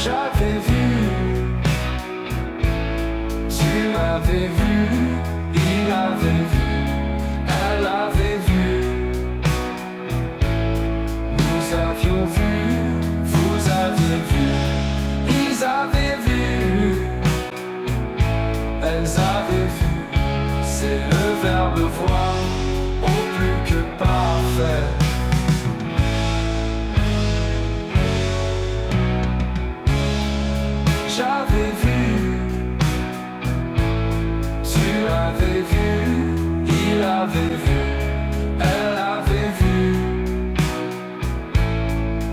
J'avais vu, tu m'avais vu, il avait vu, elle avait vu. Nous avions vu, vous aviez vu, ils avaient vu, elles avaient vu. C'est le verbe voir, au plus que parfait. J'avais vu, tu avais vu, il avait vu, elle avait vu.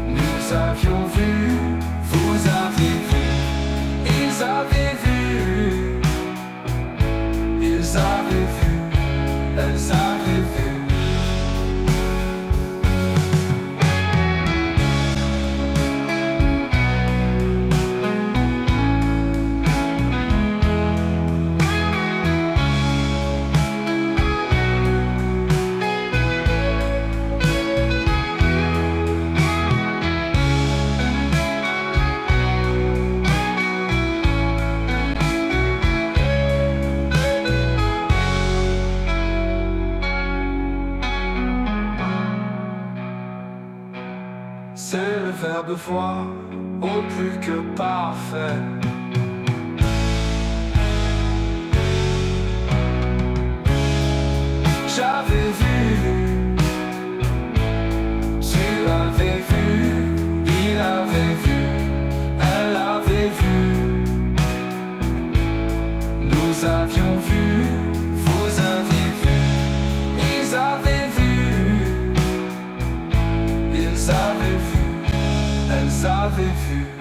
Nous avions vu, vous avez vu, ils avaient vu, ils avaient vu, elles avaient vu. C'est le verbe voir, au plus que parfait. J'avais vu, tu avais vu, il avait vu, elle avait vu. Nous avions vu, vous aviez vu, ils avaient vu, ils avaient vu, elles avaient vu.